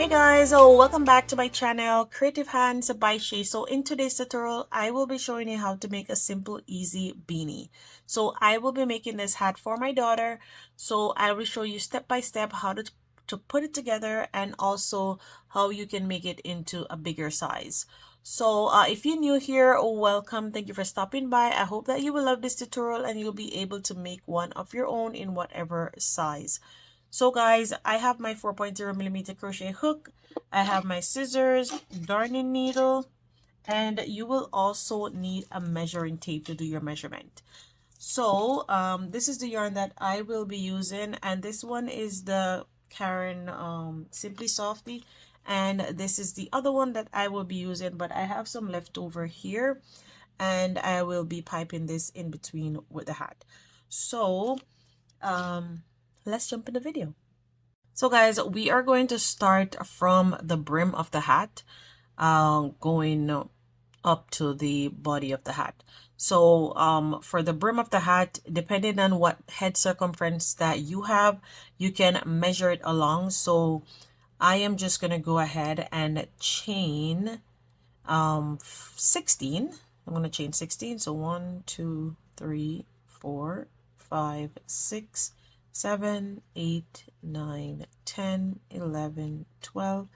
Guys, welcome back to my channel Creative Hands by Shay. So in today's tutorial I will be showing you how to make a simple easy beanie. So I will be making this hat for my daughter, so I will show you step by step how to put it together and also how you can make it into a bigger size. So if you're new here, welcome. Thank you for stopping by. I hope that you will love this tutorial and you'll be able to make one of your own in whatever size. So guys, I have my 4.0mm crochet hook, I have my scissors, darning needle, and you will also need a measuring tape to do your measurement. So this is the yarn that I will be using, and this one is the Caron Simply Softie, and this is the other one that I will be using, but I have some left over here and I will be piping this in between with the hat. So let's jump in the video. So guys, we are going to start from the brim of the hat, going up to the body of the hat. So for the brim of the hat, depending on what head circumference that you have, you can measure it along. So I am just going to go ahead and chain 16. I'm going to chain 16. So 1, 2, 3, 4, 5, 6, 7, 8, 9, 10, 11, 12,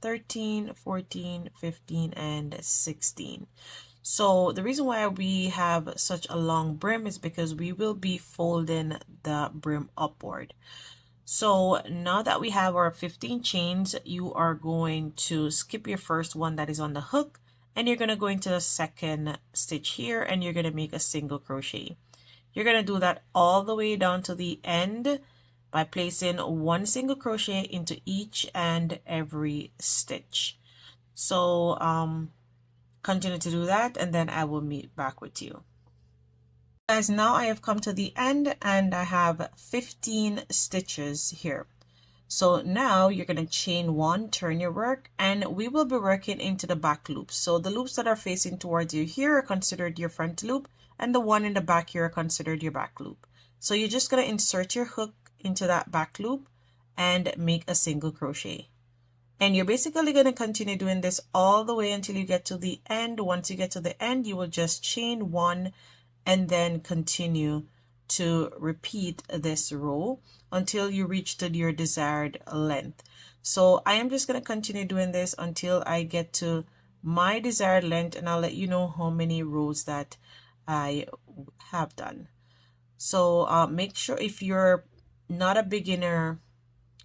13, 14, 15, and 16. So the reason why we have such a long brim is because we will be folding the brim upward. So now that we have our 15 chains, you are going to skip your first one that is on the hook, and you're going to go into the second stitch here, and you're going to make a single crochet. You're going to do that all the way down to the end by placing one single crochet into each and every stitch. So continue to do that, and then I will meet back with you. Guys, now I have come to the end and I have 15 stitches here. So now you're going to chain 1, turn your work, and we will be working into the back loops. So the loops that are facing towards you here are considered your front loop, and the one in the back here are considered your back loop. So you're just going to insert your hook into that back loop and make a single crochet. And you're basically going to continue doing this all the way until you get to the end. Once you get to the end, you will just chain 1 and then continue to repeat this row until you reach to your desired length. So I am just going to continue doing this until I get to my desired length, and I'll let you know how many rows that I have done. So make sure, if you're not a beginner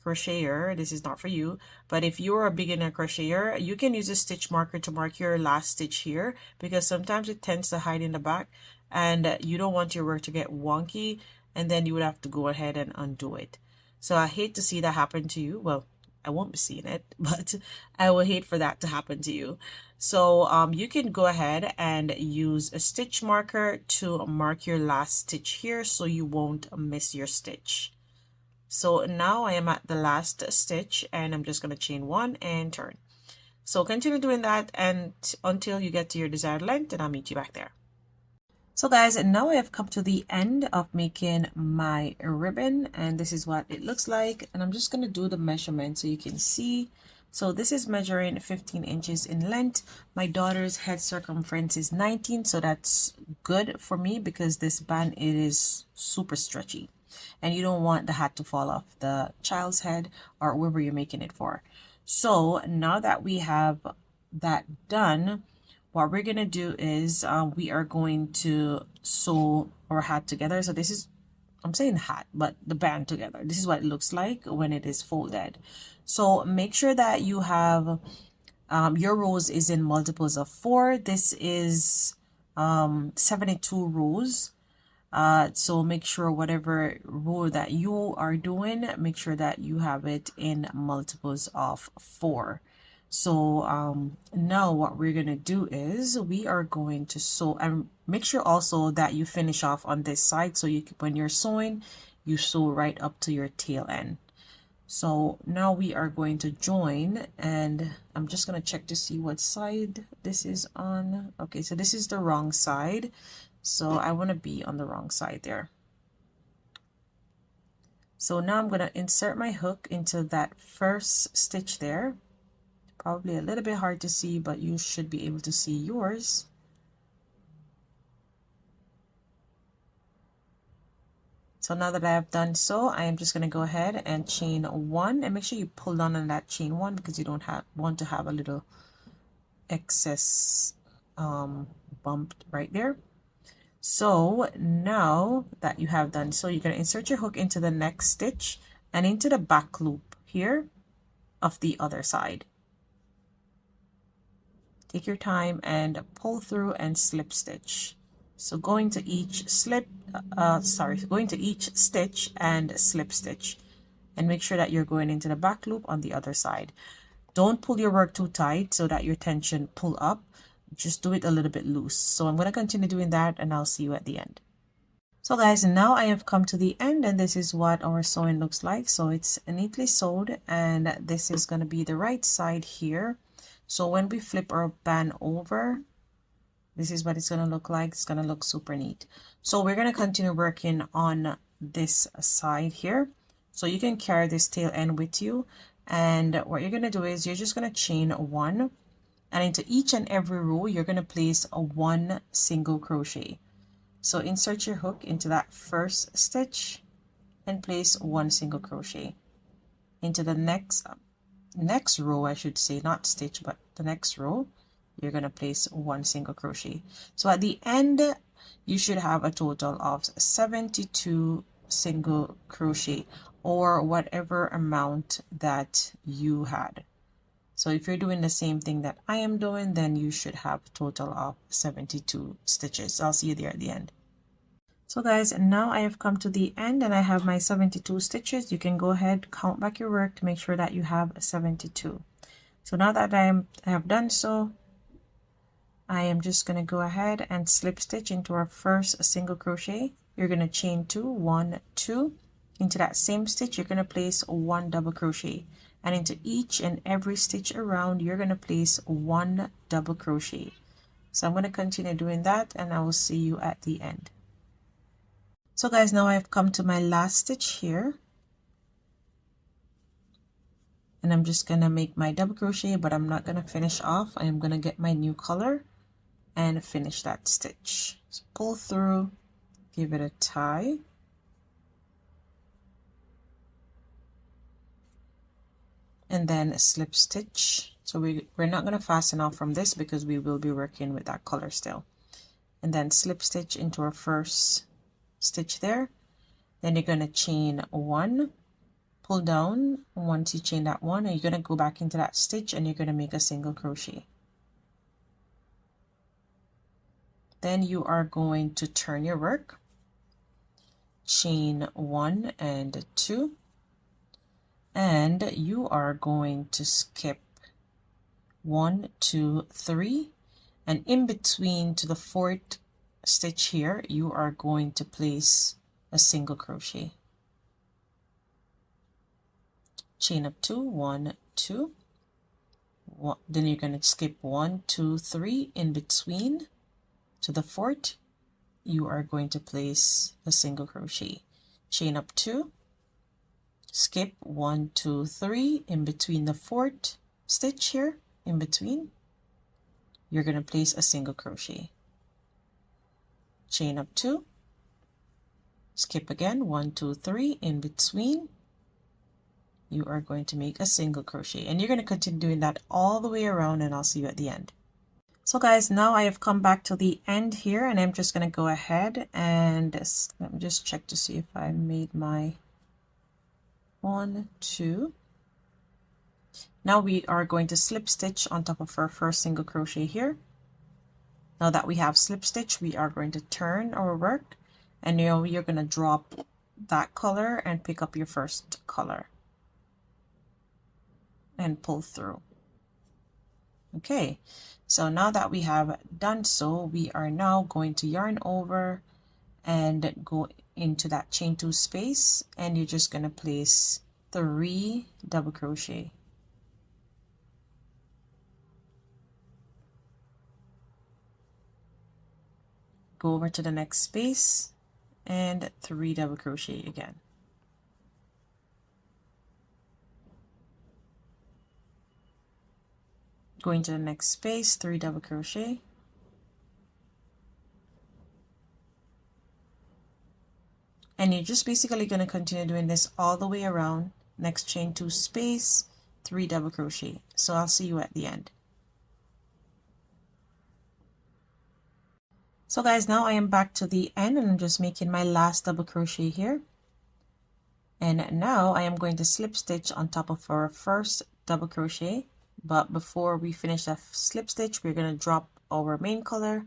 crocheter, this is not for you, but if you're a beginner crocheter, you can use a stitch marker to mark your last stitch here, because sometimes it tends to hide in the back and you don't want your work to get wonky, and then you would have to go ahead and undo it. So I hate to see that happen to you. Well, I won't be seeing it, but I will hate for that to happen to you. So you can go ahead and use a stitch marker to mark your last stitch here so you won't miss your stitch. So now I am at the last stitch and I'm just going to chain 1 and turn. So continue doing that and until you get to your desired length, and I'll meet you back there. So guys, now I have come to the end of making my ribbon, and this is what it looks like. And I'm just going to do the measurement so you can see. So this is measuring 15 inches in length. My daughter's head circumference is 19, so that's good for me because this band, it is super stretchy and you don't want the hat to fall off the child's head or wherever you're making it for. So now that we have that done, what we're going to do is we are going to sew our hat together. So this is, I'm saying hat, but the band together. This is what it looks like when it is folded. So make sure that you have your rows is in multiples of 4. This is 72 rows. So make sure whatever row that you are doing, make sure that you have it in multiples of 4. So now what we're going to do is we are going to sew, and make sure also that you finish off on this side, so you can, when you're sewing, you sew right up to your tail end. So now we are going to join, and I'm just going to check to see what side this is on. Okay, so this is the wrong side, so I want to be on the wrong side there. So now I'm going to insert my hook into that first stitch there, Probably a little bit hard to see, but you should be able to see yours. So now that I have done so, I am just going to go ahead and chain one, and make sure you pull down on that chain one because you don't want to have a little excess bump right there. So now that you have done so, you're going to insert your hook into the next stitch and into the back loop here of the other side. Take your time and pull through and slip stitch. So going to each going to each stitch and slip stitch, and make sure that you're going into the back loop on the other side. Don't pull your work too tight so that your tension pull up. Just do it a little bit loose. So I'm going to continue doing that, and I'll see you at the end. So guys, now I have come to the end, and this is what our sewing looks like. So it's neatly sewed, and this is going to be the right side here. So when we flip our band over, this is what it's going to look like. It's going to look super neat. So we're going to continue working on this side here. So you can carry this tail end with you. And what you're going to do is you're just going to chain one. And into each and every row, you're going to place a one single crochet. So insert your hook into that first stitch and place one single crochet. Into the next row, I should say, not stitch, but the next row, you're going to place one single crochet. So at the end, you should have a total of 72 single crochet, or whatever amount that you had. So if you're doing the same thing that I am doing, then you should have a total of 72 stitches. I'll see you there at the end. So guys, now I have come to the end, and I have my 72 stitches. You can go ahead, count back your work to make sure that you have 72. So now that I have done so, I am just going to go ahead and slip stitch into our first single crochet. You're going to chain two, 1, 2. Into that same stitch, you're going to place one double crochet, and into each and every stitch around, you're going to place one double crochet. So I'm going to continue doing that, and I will see you at the end. So guys, now I've come to my last stitch here, and I'm just going to make my double crochet, but I'm not going to finish off. I am going to get my new color and finish that stitch. So pull through, give it a tie, and then slip stitch. So we're not going to fasten off from this because we will be working with that color still. And then slip stitch into our first stitch there. Then you're going to chain one, pull down. Once you chain that one, you're going to go back into that stitch, and you're going to make a single crochet. Then you are going to turn your work, chain 1 and 2, and you are going to skip 1, 2, 3, and in between to the 4th stitch here, you are going to place a single crochet. Chain up 2, 1, 2. Then you're going to skip 1, 2, 3 in between to the 4th. You are going to place a single crochet. Chain up 2, skip 1, 2, 3 in between the 4th stitch here, in between. You're going to place a single crochet. Chain up 2, skip again 1, 2, 3 in between. You are going to make a single crochet, and you're going to continue doing that all the way around, and I'll see you at the end. So guys, now I have come back to the end here, and I'm just going to go ahead and let me just check to see if I made my 1, 2. Now we are going to slip stitch on top of our first single crochet here. Now that we have slip stitch, we are going to turn our work, and now you're going to drop that color and pick up your first color and pull through. Okay, so now that we have done so, we are now going to yarn over and go into that chain 2 space, and you're just going to place 3 double crochet. Go over to the next space and 3 double crochet again. Going to the next space, 3 double crochet, and you're just basically going to continue doing this all the way around. Next chain 2 space, 3 double crochet. So I'll see you at the end. So guys, now I am back to the end and I'm just making my last double crochet here. And now I am going to slip stitch on top of our first double crochet. But before we finish that slip stitch, we're going to drop our main color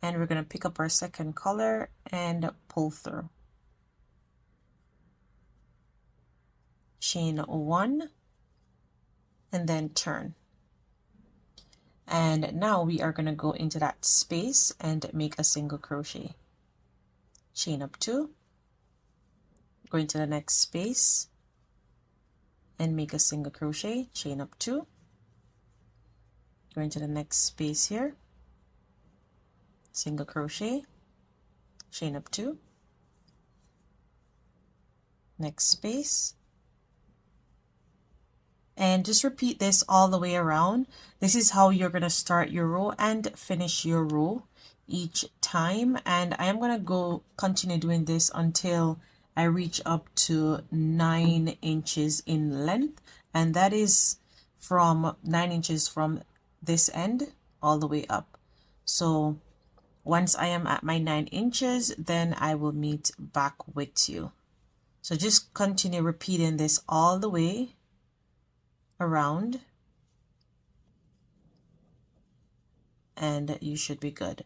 and we're going to pick up our second color and pull through. Chain 1 and then turn. And now we are going to go into that space and make a single crochet. Chain up 2, going to the next space and make a single crochet, chain up 2, going to the next space here, single crochet, chain up 2, next space, and just repeat this all the way around. This is how you're going to start your row and finish your row each time, and I am going to continue doing this until I reach up to 9 inches in length, and that is from 9 inches from this end all the way up. So once I am at my 9 inches, then I will meet back with you. So just continue repeating this all the way around and you should be good.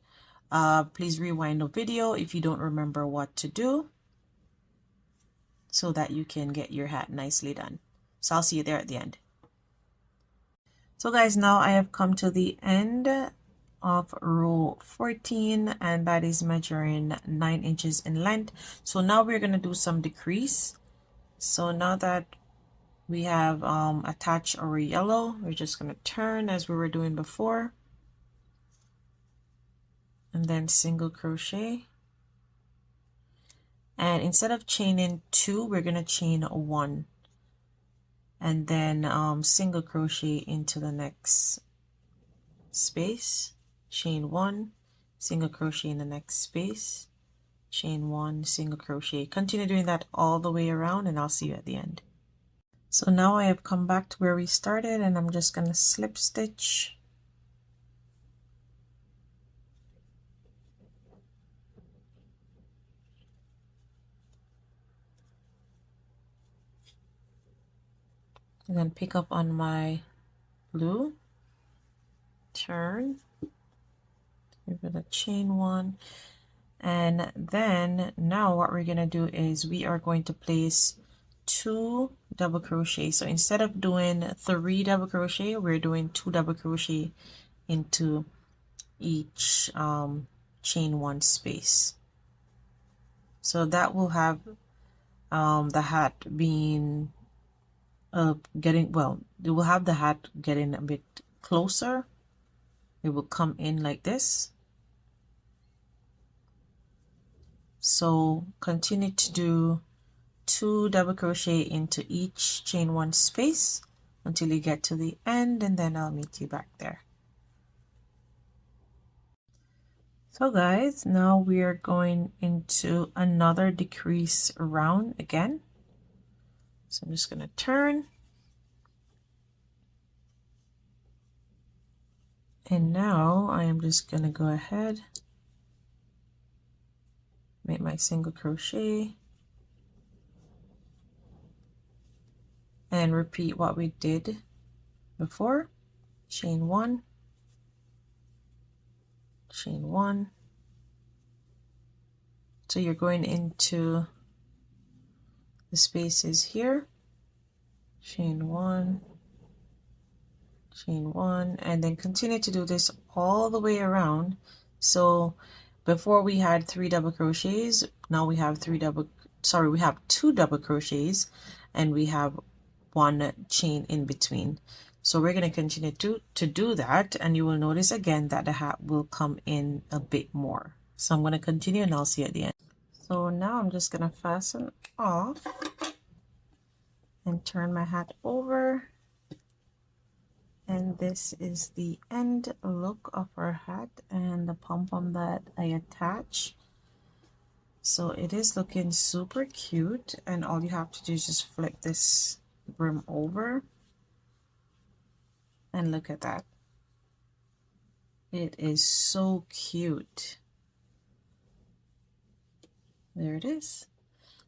Please rewind the video if you don't remember what to do so that you can get your hat nicely done. So I'll see you there at the end. So guys, now I have come to the end of row 14 and that is measuring 9 inches in length. So now we're going to do some decrease. So now that we have attached our yellow, we're just going to turn as we were doing before and then single crochet, and instead of chaining 2 we're going to chain 1 and then single crochet into the next space, chain 1, single crochet in the next space, chain 1, single crochet. Continue doing that all the way around and I'll see you at the end. So now I have come back to where we started and I'm just going to slip stitch and then pick up on my blue, turn, give it a chain 1, and then now what we're going to do is we are going to place 2 double crochet. So instead of doing 3 double crochet, we're doing 2 double crochet into each chain 1 space. So that will have the hat being it will have the hat getting a bit closer. It will come in like this. So continue to do 2 double crochet into each chain 1 space until you get to the end, and then I'll meet you back there. So guys, now we are going into another decrease round again. So I'm just going to turn, and now I am just going to go ahead, make my single crochet and repeat what we did before. Chain 1, chain 1. So you're going into the spaces here, chain 1, chain 1, and then continue to do this all the way around. So before we had 3 double crochets, now we have 2 double crochets and we have 1 chain in between. So we're going to continue to do that, and you will notice again that the hat will come in a bit more. So I'm going to continue and I'll see you at the end. So now I'm just going to fasten off and turn my hat over And this is the end look of our hat and the pom-pom that I attach. So it is looking super cute, and all you have to do is just flip this brim over and look at that. It is so cute. There it is.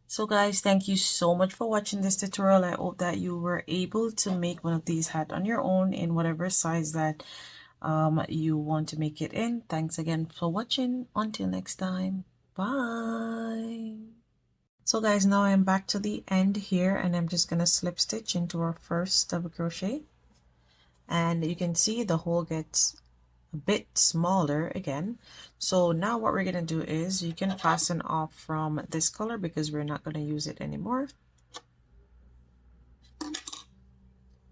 So guys, thank you so much for watching this tutorial. I hope that you were able to make one of these hats on your own in whatever size that you want to make it in. Thanks again for watching. Until next time, bye. So guys, now I'm back to the end here, and I'm just gonna slip stitch into our first double crochet, and you can see the hole gets a bit smaller again. So now what we're gonna do is you can fasten off from this color because we're not gonna use it anymore.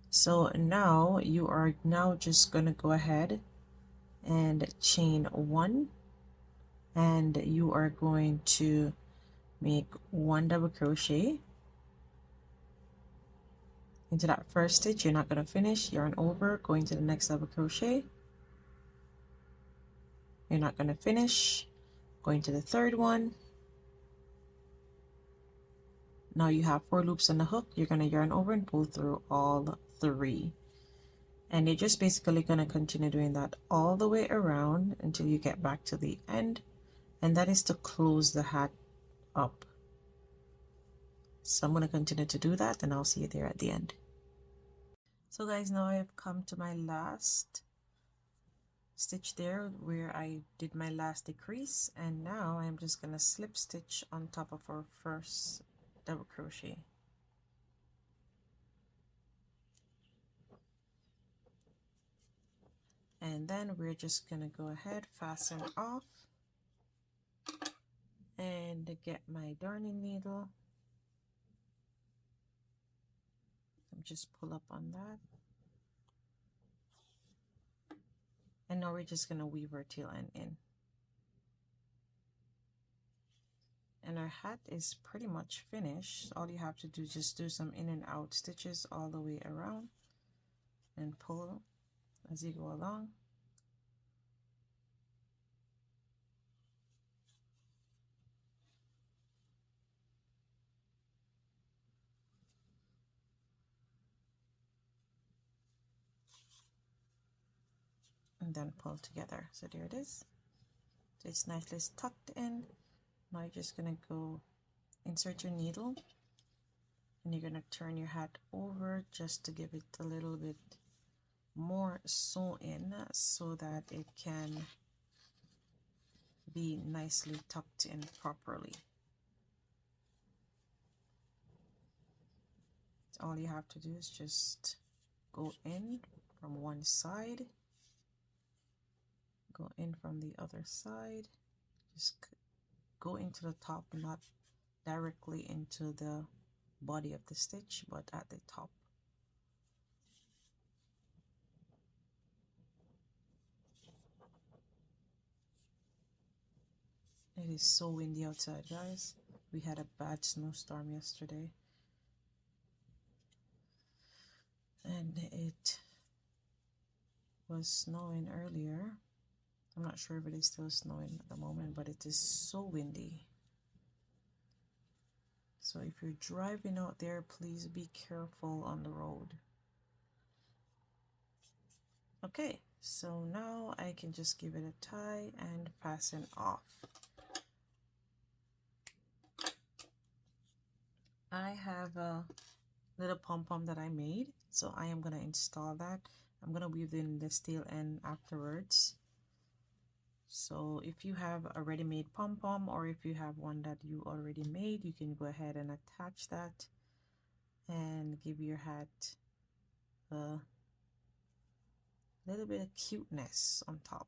So now you are now just gonna go ahead and chain one, and you are going to make one double crochet into that first stitch. You're not going to finish, yarn over, going to the next double crochet, you're not going to finish, going to the third one. Now you have 4 loops on the hook. You're going to yarn over and pull through all 3, and you're just basically going to continue doing that all the way around until you get back to the end, and that is to close the hat up. So I'm going to continue to do that, and I'll see you there at the end. So guys, now I have come to my last stitch there where I did my last decrease, and now I'm just going to slip stitch on top of our first double crochet. And then we're just going to go ahead, fasten off, and get my darning needle. Just pull up on that, and now we're just going to weave our tail end in. And our hat is pretty much finished. All you have to do is just do some in and out stitches all the way around and pull as you go along. And then pull together. So there it is. So it's nicely tucked in. Now you're just gonna go insert your needle, and you're gonna turn your hat over just to give it a little bit more sew in so that it can be nicely tucked in properly. All you have to do is just go in from one side, go in from the other side, just go into the top, not directly into the body of the stitch, but at the top. It is so windy outside, guys. We had a bad snowstorm yesterday, and it was snowing earlier. I'm not sure if it is still snowing at the moment, but it is so windy. So if you're driving out there, please be careful on the road. Okay, so now I can just give it a tie and fasten off. I have a little pom-pom that I made, so I am going to install that. I'm going to weave in the tail end afterwards. So if you have a ready-made pom-pom, or if you have one that you already made, you can go ahead and attach that and give your hat a little bit of cuteness on top.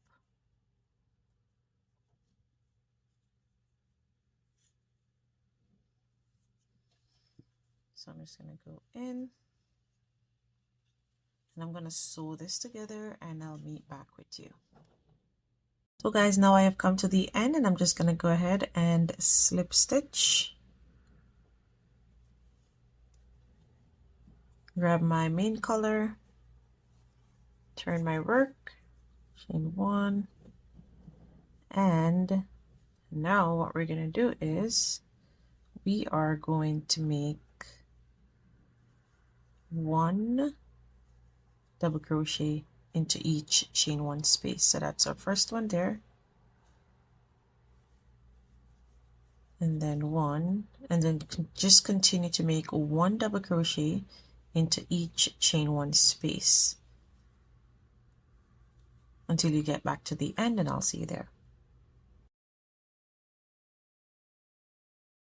So I'm just going to go in, and I'm going to sew this together, and I'll meet back with you. So guys, now I have come to the end, and I'm just going to go ahead and slip stitch. Grab my main color, turn my work, chain 1, and now what we're going to do is we are going to make 1 double crochet into each chain 1 space. So that's our first one there, and then 1, and then just continue to make 1 double crochet into each chain 1 space until you get back to the end, and I'll see you there.